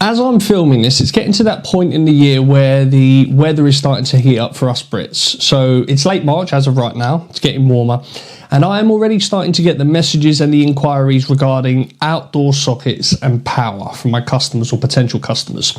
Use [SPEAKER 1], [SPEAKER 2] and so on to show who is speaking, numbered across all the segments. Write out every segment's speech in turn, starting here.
[SPEAKER 1] As I'm filming this, it's getting to that point in the year where the weather is starting to heat up for us Brits. So it's late March as of right now, it's getting warmer. And I am already starting to get the messages and the inquiries regarding outdoor sockets and power from my customers or potential customers.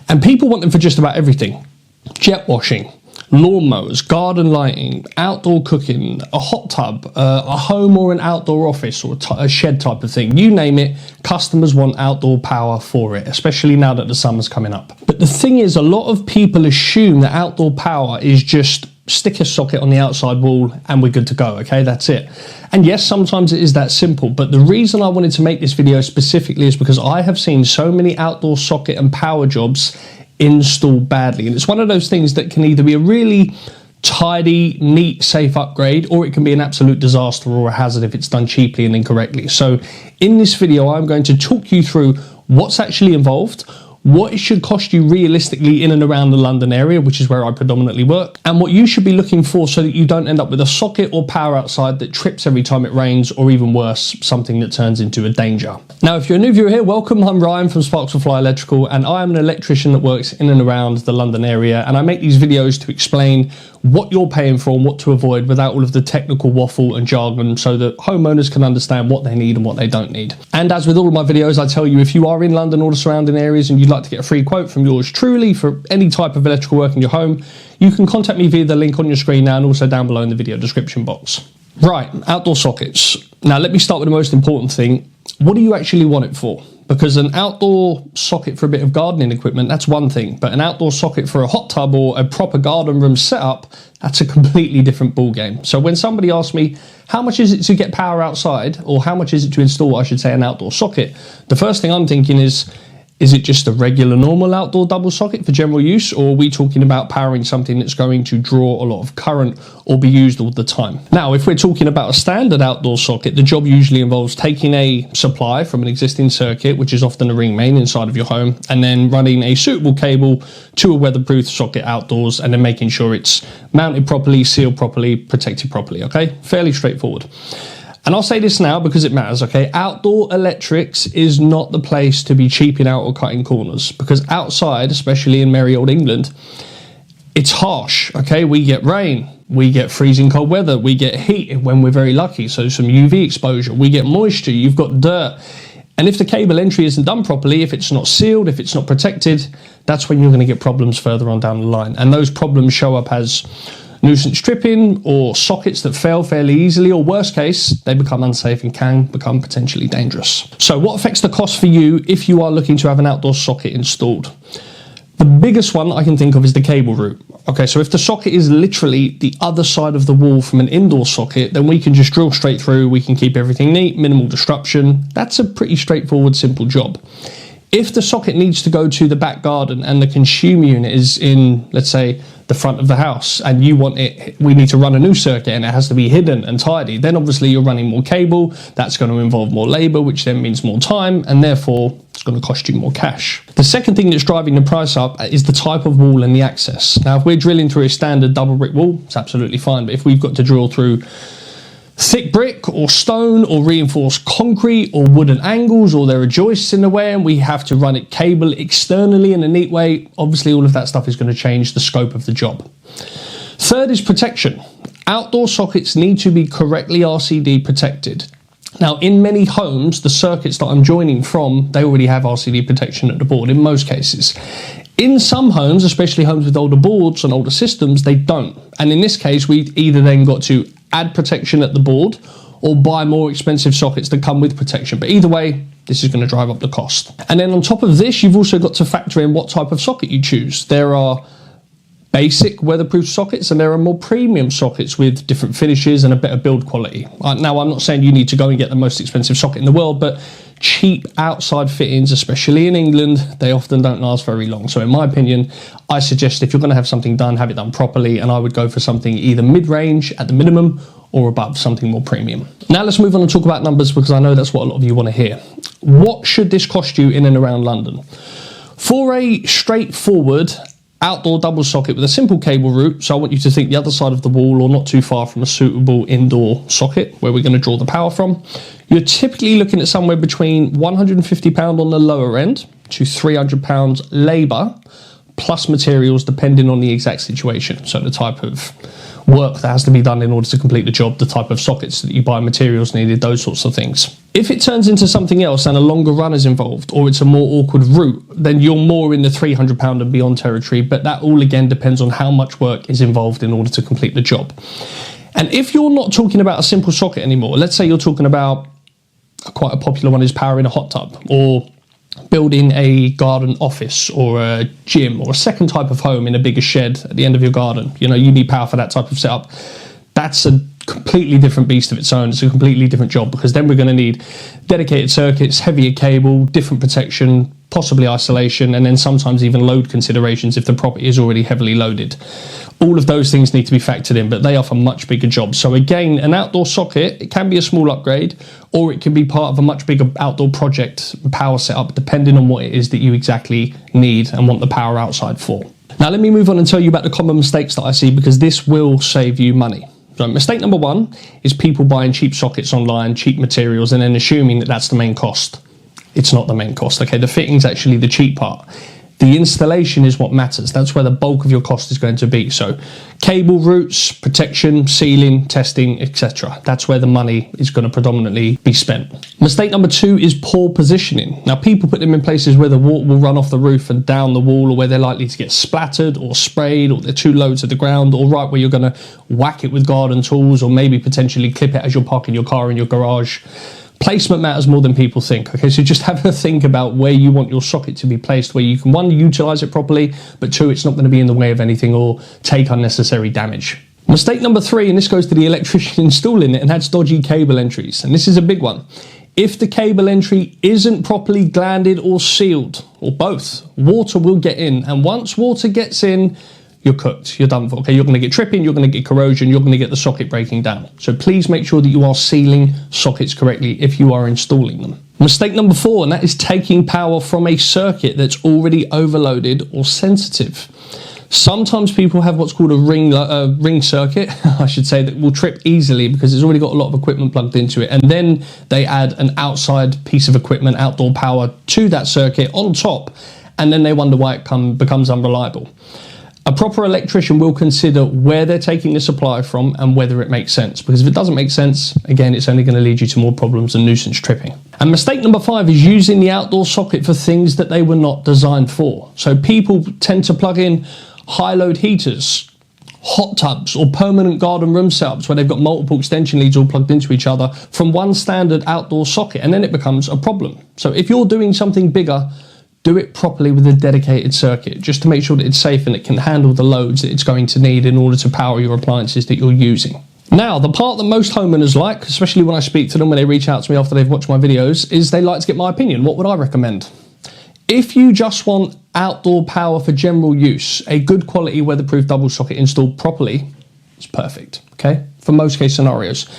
[SPEAKER 1] And people want them for just about everything. Jet washing, lawnmowers, garden lighting, outdoor cooking, a hot tub, a home or an outdoor office or a shed type of thing. You name it, customers want outdoor power for it, especially now that the summer's coming up. But the thing is, a lot of people assume that outdoor power is just stick a socket on the outside wall and we're good to go, okay? That's it. And yes, sometimes it is that simple, but the reason I wanted to make this video specifically is because I have seen so many outdoor socket and power jobs installed badly, and it's one of those things that can either be a really tidy, neat, safe upgrade, or it can be an absolute disaster or a hazard if it's done cheaply and incorrectly. So in this video, I'm going to talk you through what's actually involved, what it should cost you realistically in and around the London area, which is where I predominantly work, and what you should be looking for so that you don't end up with a socket or power outside that trips every time it rains, or even worse, something that turns into a danger. Now, if you're a new viewer here, welcome. I'm Ryan from Sparks Will Fly Electrical, and I am an electrician that works in and around the London area, and I make these videos to explain what you're paying for and what to avoid without all of the technical waffle and jargon, so that homeowners can understand what they need and what they don't need. And as with all of my videos, I tell you, if you are in London or the surrounding areas and you'd like to get a free quote from yours truly for any type of electrical work in your home, you can contact me via the link on your screen now and also down below in the video description box. Right, outdoor sockets. Now let me start with the most important thing. What do you actually want it for? Because an outdoor socket for a bit of gardening equipment, that's one thing, but an outdoor socket for a hot tub or a proper garden room setup, that's a completely different ball game. So when somebody asks me, how much is it to get power outside, or how much is it to install, I should say, an outdoor socket, the first thing I'm thinking is it just a regular normal outdoor double socket for general use, or are we talking about powering something that's going to draw a lot of current or be used all the time? Now, if we're talking about a standard outdoor socket, the job usually involves taking a supply from an existing circuit, which is often a ring main inside of your home, and then running a suitable cable to a weatherproof socket outdoors, and then making sure it's mounted properly, sealed properly, protected properly, okay? Fairly straightforward. And I'll say this now because it matters, okay? Outdoor electrics is not the place to be cheaping out or cutting corners, because outside, especially in merry old England, it's harsh, okay? We get rain, we get freezing cold weather, we get heat when we're very lucky, so some UV exposure, we get moisture, you've got dirt. And if the cable entry isn't done properly, if it's not sealed, if it's not protected, that's when you're going to get problems further on down the line. And those problems show up as nuisance tripping or sockets that fail fairly easily, or worst case, they become unsafe and can become potentially dangerous. So what affects the cost for you if you are looking to have an outdoor socket installed? The biggest one I can think of is the cable route. Okay, so if the socket is literally the other side of the wall from an indoor socket, then we can just drill straight through, we can keep everything neat, minimal disruption. That's a pretty straightforward, simple job. If the socket needs to go to the back garden and the consumer unit is in, let's say, the front of the house, and you want it, we need to run a new circuit and it has to be hidden and tidy, then obviously you're running more cable, that's going to involve more labor, which then means more time, and therefore it's going to cost you more cash. The second thing that's driving the price up is the type of wall and the access. Now, if we're drilling through a standard double brick wall, it's absolutely fine, but if we've got to drill through thick brick or stone or reinforced concrete or wooden angles, or there are joists in the way and we have to run it cable externally in a neat way, obviously all of that stuff is going to change the scope of the job. Third is protection. Outdoor sockets need to be correctly RCD protected. Now, in many homes, the circuits that I'm joining from, they already have RCD protection at the board in most cases. In some homes, especially homes with older boards and older systems, they don't. And in this case, we've either then got to add protection at the board or buy more expensive sockets that come with protection. But either way, this is going to drive up the cost. And then on top of this, you've also got to factor in what type of socket you choose. There are basic weatherproof sockets and there are more premium sockets with different finishes and a better build quality. Now, I'm not saying you need to go and get the most expensive socket in the world, but cheap outside fittings, especially in England, they often don't last very long. So in my opinion, I suggest if you're going to have something done, have it done properly, and I would go for something either mid-range at the minimum or above, something more premium. Now let's move on and talk about numbers, because I know that's what a lot of you want to hear. What should this cost you in and around London? For a straightforward outdoor double socket with a simple cable route, so I want you to think the other side of the wall or not too far from a suitable indoor socket where we're going to draw the power from, you're typically looking at somewhere between £150 on the lower end to £300 labour plus materials depending on the exact situation. So the type of work that has to be done in order to complete the job, the type of sockets that you buy, materials needed, those sorts of things. If it turns into something else and a longer run is involved, or it's a more awkward route, then you're more in the £300 and beyond territory, but that all again depends on how much work is involved in order to complete the job. And if you're not talking about a simple socket anymore, let's say you're talking about, quite a popular one is powering a hot tub, or building a garden office or a gym or a second type of home in a bigger shed at the end of your garden. You know, you need power for that type of setup. That's a completely different beast of its own. It's a completely different job, because then we're going to need dedicated circuits, heavier cable, different protection, possibly isolation, and then sometimes even load considerations if the property is already heavily loaded. All of those things need to be factored in, but they offer much bigger jobs. So again, an outdoor socket, it can be a small upgrade, or it can be part of a much bigger outdoor project power setup, depending on what it is that you exactly need and want the power outside for. Now let me move on and tell you about the common mistakes that I see, because this will save you money. So mistake number one is people buying cheap sockets online, cheap materials, and then assuming that that's the main cost. It's not the main cost, okay? The fitting's actually the cheap part. The installation is what matters. That's where the bulk of your cost is going to be. So cable routes, protection, sealing, testing, etc. That's where the money is going to predominantly be spent. Mistake number two is poor positioning. Now, people put them in places where the water will run off the roof and down the wall, or where they're likely to get splattered or sprayed, or they're too low to the ground, or right where you're going to whack it with garden tools, or maybe potentially clip it as you're parking your car in your garage. Placement matters more than people think, okay? So just have a think about where you want your socket to be placed, where you can, one, utilise it properly, but two, it's not going to be in the way of anything or take unnecessary damage. Mistake number three, and this goes to the electrician installing it, and that's dodgy cable entries. And this is a big one. If the cable entry isn't properly glanded or sealed, or both, water will get in. And once water gets in, you're cooked, you're done for, okay? You're going to get tripping, you're going to get corrosion, you're going to get the socket breaking down. So please make sure that you are sealing sockets correctly if you are installing them. Mistake number four, and that is taking power from a circuit that's already overloaded or sensitive. Sometimes people have what's called a ring circuit, I should say, that will trip easily because it's already got a lot of equipment plugged into it. And then they add an outside piece of equipment, outdoor power, to that circuit on top, and then they wonder why it becomes unreliable. A proper electrician will consider where they're taking the supply from and whether it makes sense, because if it doesn't make sense, again, it's only going to lead you to more problems and nuisance tripping. And mistake number five is using the outdoor socket for things that they were not designed for. So people tend to plug in high load heaters, hot tubs, or permanent garden room setups where they've got multiple extension leads all plugged into each other from one standard outdoor socket, and then it becomes a problem. So if you're doing something bigger, do it properly with a dedicated circuit, just to make sure that it's safe and it can handle the loads that it's going to need in order to power your appliances that you're using. Now, the part that most homeowners like, especially when I speak to them when they reach out to me after they've watched my videos, is they like to get my opinion. What would I recommend? If you just want outdoor power for general use, a good quality weatherproof double socket installed properly is perfect, okay, for most case scenarios.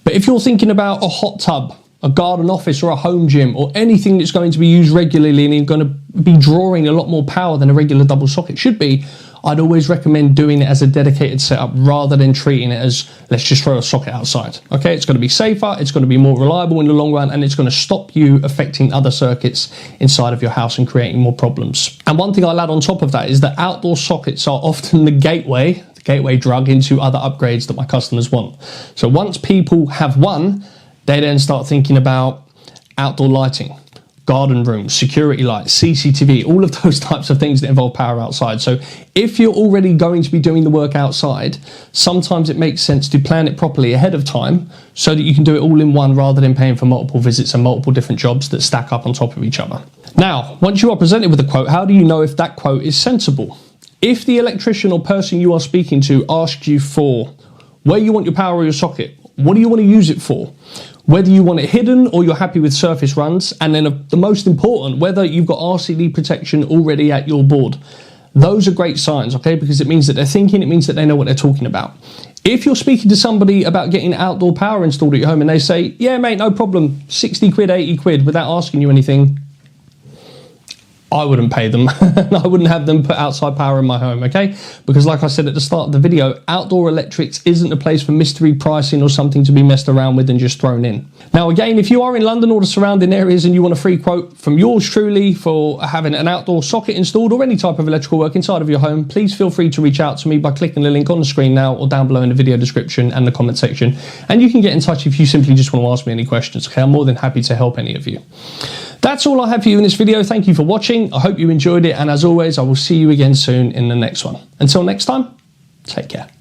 [SPEAKER 1] But if you're thinking about a hot tub, a garden office, or a home gym, or anything that's going to be used regularly and going to be drawing a lot more power than a regular double socket should be, I'd always recommend doing it as a dedicated setup rather than treating it as, let's just throw a socket outside. Okay, it's going to be safer, it's going to be more reliable in the long run, and it's going to stop you affecting other circuits inside of your house and creating more problems. And one thing I'll add on top of that is that outdoor sockets are often the gateway drug into other upgrades that my customers want. So once people have one, they then start thinking about outdoor lighting, garden rooms, security lights, CCTV, all of those types of things that involve power outside. So if you're already going to be doing the work outside, sometimes it makes sense to plan it properly ahead of time so that you can do it all in one rather than paying for multiple visits and multiple different jobs that stack up on top of each other. Now, once you are presented with a quote, how do you know if that quote is sensible? If the electrician or person you are speaking to asks you for where you want your power or your socket, what do you want to use it for? Whether you want it hidden or you're happy with surface runs, and then the most important, whether you've got RCD protection already at your board. Those are great signs, okay, because it means that they're thinking, it means that they know what they're talking about. If you're speaking to somebody about getting outdoor power installed at your home and they say, yeah, mate, no problem, 60 quid, 80 quid, without asking you anything, I wouldn't pay them. I wouldn't have them put outside power in my home, okay? Because like I said at the start of the video, outdoor electrics isn't a place for mystery pricing or something to be messed around with and just thrown in. Now again, if you are in London or the surrounding areas and you want a free quote from yours truly for having an outdoor socket installed or any type of electrical work inside of your home, please feel free to reach out to me by clicking the link on the screen now or down below in the video description and the comment section. And you can get in touch if you simply just want to ask me any questions, okay? I'm more than happy to help any of you. That's all I have for you in this video. Thank you for watching. I hope you enjoyed it. And as always, I will see you again soon in the next one. Until next time, take care.